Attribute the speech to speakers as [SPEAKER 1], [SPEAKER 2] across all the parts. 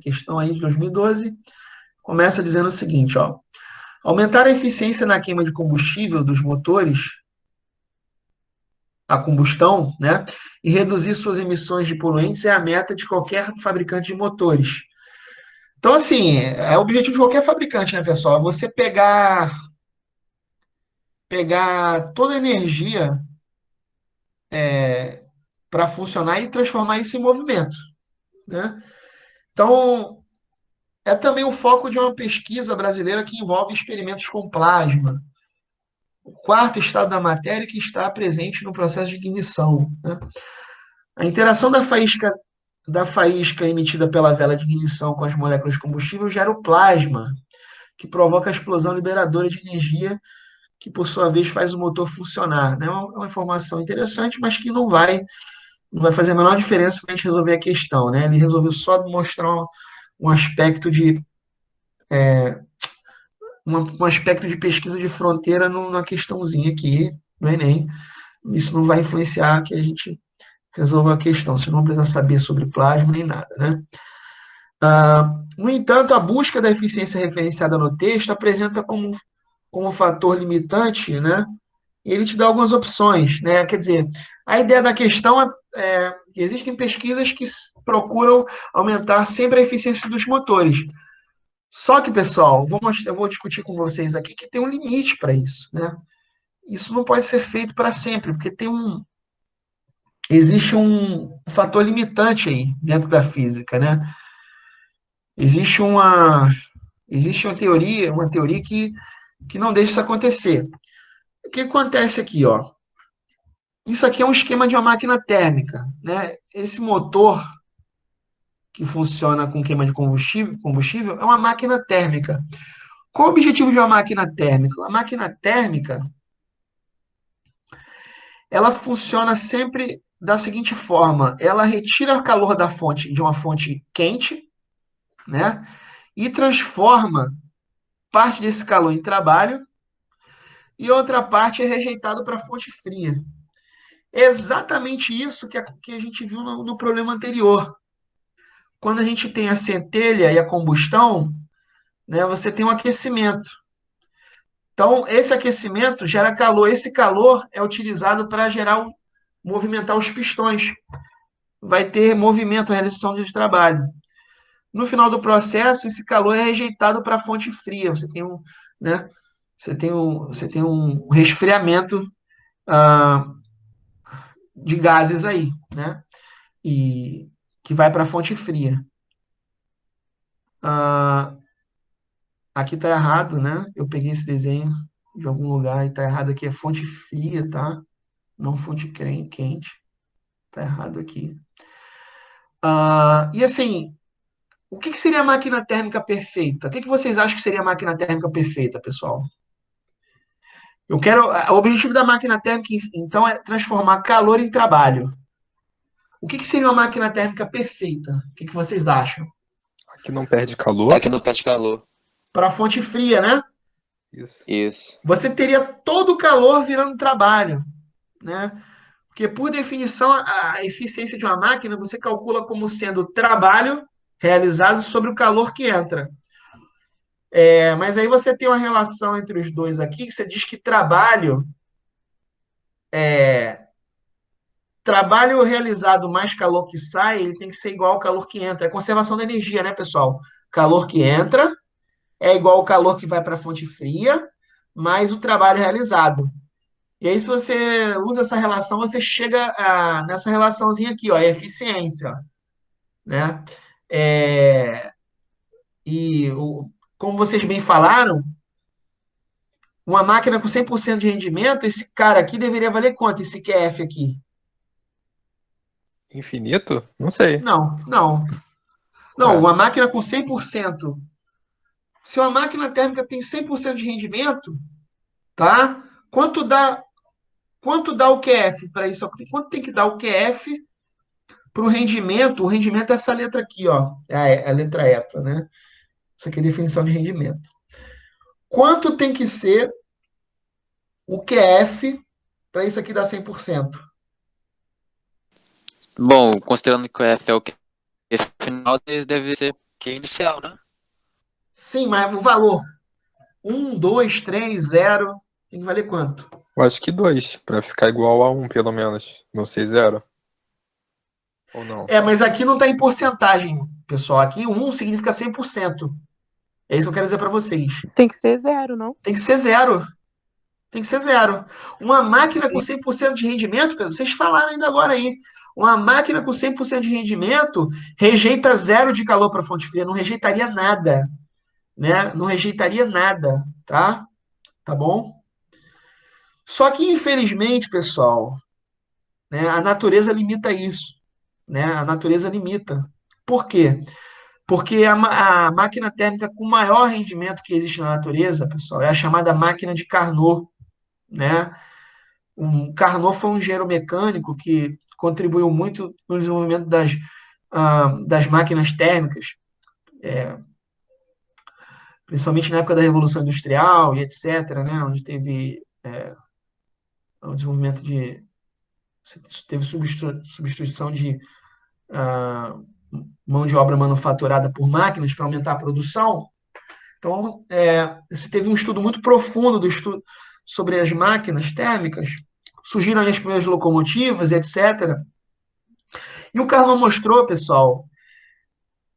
[SPEAKER 1] questão aí de 2012, começa dizendo o seguinte, ó. Aumentar a eficiência na queima de combustível dos motores a combustão, né, e reduzir suas emissões de poluentes é a meta de qualquer fabricante de motores. Então, assim, é o objetivo de qualquer fabricante, né, pessoal? É você pegar toda a energia para funcionar e transformar isso em movimento, né? Então, é também o foco de uma pesquisa brasileira que envolve experimentos com plasma, o quarto estado da matéria que está presente no processo de ignição, né? A interação da faísca emitida pela vela de ignição com as moléculas de combustível gera o plasma, que provoca a explosão liberadora de energia, que por sua vez faz o motor funcionar. Né? É uma informação interessante, mas que não vai fazer a menor diferença para a gente resolver a questão. Né? Ele resolveu só mostrar um aspecto de um aspecto de pesquisa de fronteira numa questãozinha aqui no Enem. Isso não vai influenciar que a gente resolva a questão. Você não precisa saber sobre plasma nem nada, né? No entanto, a busca da eficiência referenciada no texto apresenta como fator limitante, né? E ele te dá algumas opções, né? Quer dizer, a ideia da questão é que existem pesquisas que procuram aumentar sempre a eficiência dos motores. Só que, pessoal, eu vou discutir com vocês aqui que tem um limite para isso, né? Isso não pode ser feito para sempre, porque existe um fator limitante aí dentro da física, né? Existe uma, existe uma teoria que não deixa isso acontecer. O que acontece aqui, ó? Isso aqui é um esquema de uma máquina térmica, né? Esse motor que funciona com queima de combustível é uma máquina térmica. Qual o objetivo de uma máquina térmica? A máquina térmica, ela funciona sempre da seguinte forma: ela retira o calor da fonte de uma fonte quente, né? E transforma parte desse calor em trabalho e outra parte é rejeitado para a fonte fria. É exatamente isso que a gente viu no problema anterior. Quando a gente tem a centelha e a combustão, né, você tem um aquecimento. Então, esse aquecimento gera calor. Esse calor é utilizado para movimentar os pistões. Vai ter movimento, realização de trabalho. No final do processo, esse calor é rejeitado para a fonte fria. Né, você tem um resfriamento ah, de gases aí, né? E que vai para a fonte fria. Ah, aqui está errado, né? Eu peguei esse desenho de algum lugar e está errado aqui. É fonte fria, tá? Não fonte quente. Está errado aqui. E assim, o que seria a máquina térmica perfeita? O que vocês acham que seria a máquina térmica perfeita, pessoal? O objetivo da máquina térmica, então, é transformar calor em trabalho. O que seria uma máquina térmica perfeita? O que vocês acham?
[SPEAKER 2] Aqui não perde calor.
[SPEAKER 3] Aqui no pet calor.
[SPEAKER 1] Para a fonte fria, né?
[SPEAKER 2] Isso.
[SPEAKER 3] Isso.
[SPEAKER 1] Você teria todo o calor virando trabalho, né? Porque, por definição, a eficiência de uma máquina você calcula como sendo trabalho realizado sobre o calor que entra. Mas aí você tem uma relação entre os dois aqui, que você diz que trabalho realizado mais calor que sai, ele tem que ser igual ao calor que entra. É conservação da energia, né, pessoal? Calor que entra é igual ao calor que vai para a fonte fria, mais o trabalho realizado. E aí, se você usa essa relação, você chega nessa relaçãozinha aqui, ó, eficiência, ó, né? É, como vocês bem falaram, uma máquina com 100% de rendimento, esse cara aqui deveria valer quanto, esse QF aqui?
[SPEAKER 2] Infinito? Não sei.
[SPEAKER 1] Não, não. Não,
[SPEAKER 2] Ué,
[SPEAKER 1] uma máquina com 100%. Se uma máquina térmica tem 100% de rendimento, tá? Quanto dá o QF para isso? Quanto tem que dar o QF para o rendimento? O rendimento é essa letra aqui, ó. É a letra ETA, né? Isso aqui é a definição de rendimento. Quanto tem que ser o QF para isso aqui dar 100%?
[SPEAKER 3] Bom, considerando que o F é o que final, deve ser Que é inicial, né?
[SPEAKER 1] Sim, mas o valor 1, 2, 3, 0, tem que valer quanto?
[SPEAKER 2] Eu acho que 2, pra ficar igual a 1, pelo menos. Não sei, 0. Ou não?
[SPEAKER 1] Mas aqui não está em porcentagem, pessoal. Aqui 1 significa 100%. É isso que eu quero dizer para vocês.
[SPEAKER 4] Tem que ser 0, não?
[SPEAKER 1] Tem que ser 0. Tem que ser 0. Uma máquina com
[SPEAKER 4] Sim.
[SPEAKER 1] 100% de rendimento, Pedro, vocês falaram ainda agora aí. Uma máquina com 100% de rendimento rejeita 0 de calor para a fonte fria, não rejeitaria nada, né? Não rejeitaria nada, tá? Tá bom? Só que, infelizmente, pessoal, né, a natureza limita isso, né? A natureza limita. Por quê? Porque a máquina térmica com maior rendimento que existe na natureza, pessoal, é a chamada máquina de Carnot, né? Carnot foi um engenheiro mecânico que contribuiu muito no desenvolvimento das máquinas térmicas, principalmente na época da Revolução Industrial e etc., né? Onde teve o desenvolvimento teve substituição de ah, mão de obra manufaturada por máquinas para aumentar a produção. Então, você teve um estudo muito profundo sobre as máquinas térmicas, surgiram as primeiras locomotivas, etc. E o Carnot mostrou, pessoal,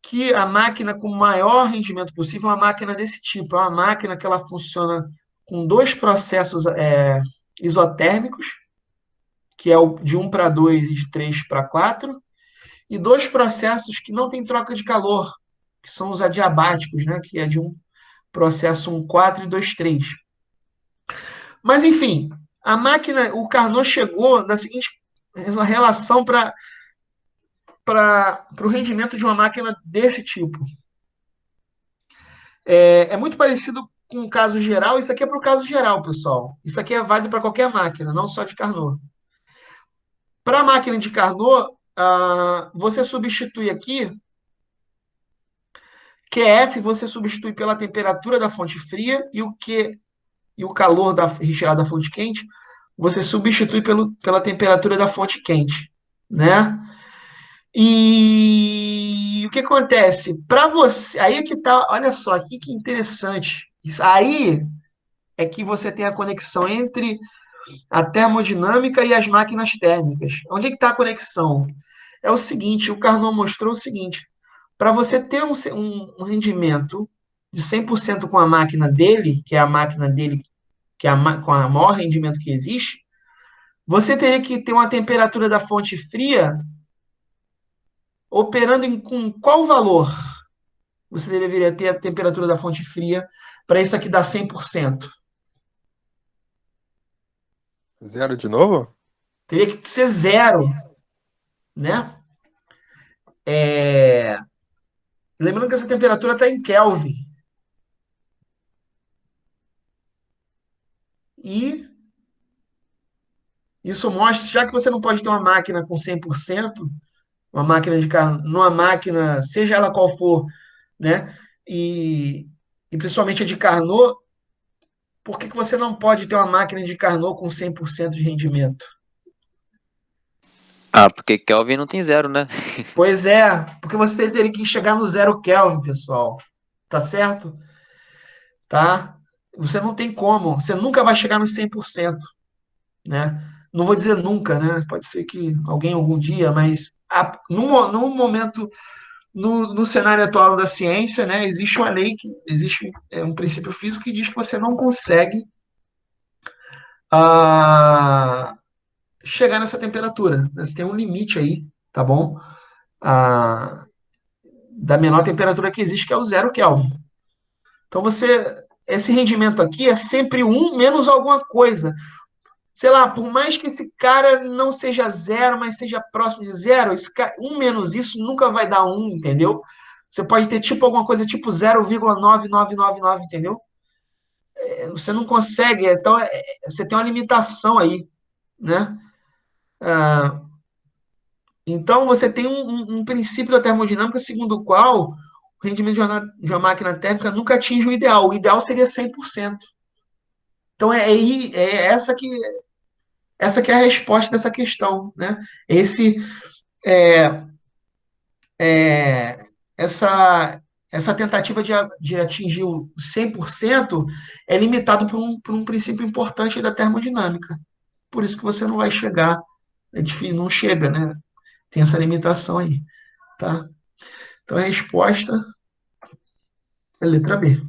[SPEAKER 1] que a máquina com maior rendimento possível é uma máquina desse tipo. É uma máquina que ela funciona com dois processos isotérmicos, que é o de 1 para 2 e de 3 para 4, e dois processos que não têm troca de calor, que são os adiabáticos, né? Que é de um processo 1,4 e 2,3. Mas, enfim, o Carnot chegou na seguinte relação para o rendimento de uma máquina desse tipo. É muito parecido com o caso geral. Isso aqui é para o caso geral, pessoal. Isso aqui é válido para qualquer máquina, não só de Carnot. Para a máquina de Carnot, você substitui aqui QF, você substitui pela temperatura da fonte fria e o calor retirado da fonte quente, você substitui pela temperatura da fonte quente, né? E o que acontece? Para você, aí é que tá, olha só, aqui que interessante. Aí é que você tem a conexão entre a termodinâmica e as máquinas térmicas. Onde é que está a conexão? É o seguinte, o Carnot mostrou o seguinte, para você ter um rendimento de 100% com a máquina dele, que é a máquina dele, que é com o maior rendimento que existe, você teria que ter uma temperatura da fonte fria operando com qual valor? Você deveria ter a temperatura da fonte fria para isso aqui dar 100%.
[SPEAKER 2] 0 de novo?
[SPEAKER 1] Teria que ser 0, né? Lembrando que essa temperatura está em Kelvin. E isso mostra, já que você não pode ter uma máquina com 100%, uma máquina de carro, numa máquina, seja ela qual for, né? E principalmente a de Carnot, por que você não pode ter uma máquina de Carnot com 100% de rendimento?
[SPEAKER 3] Ah, porque Kelvin não tem 0, né?
[SPEAKER 1] Pois é, porque você teria que chegar no 0 Kelvin, pessoal. Tá certo? Tá? Você não tem como. Você nunca vai chegar nos 100%, né? Não vou dizer nunca, né? Pode ser que alguém algum dia, mas no momento, no cenário atual da ciência, né, existe uma lei, existe um princípio físico que diz que você não consegue ah, chegar nessa temperatura, né? Você tem um limite aí, tá bom? Ah, da menor temperatura que existe, que é o 0 Kelvin. Então esse rendimento aqui é sempre 1 menos alguma coisa. Sei lá, por mais que esse cara não seja 0, mas seja próximo de 0, 1 menos isso nunca vai dar 1, entendeu? Você pode ter tipo alguma coisa tipo 0,9999, entendeu? Você não consegue, então você tem uma limitação aí, né? Ah, então você tem um princípio da termodinâmica segundo o qual o rendimento de uma máquina térmica nunca atinge o ideal. O ideal seria 100%. Então essa que é a resposta dessa questão, né? Esse é, é, essa essa tentativa de atingir o 100% é limitado por um princípio importante da termodinâmica. Por isso que você não vai chegar, é difícil, não chega, né? Tem essa limitação aí, tá? Então a resposta é a letra B.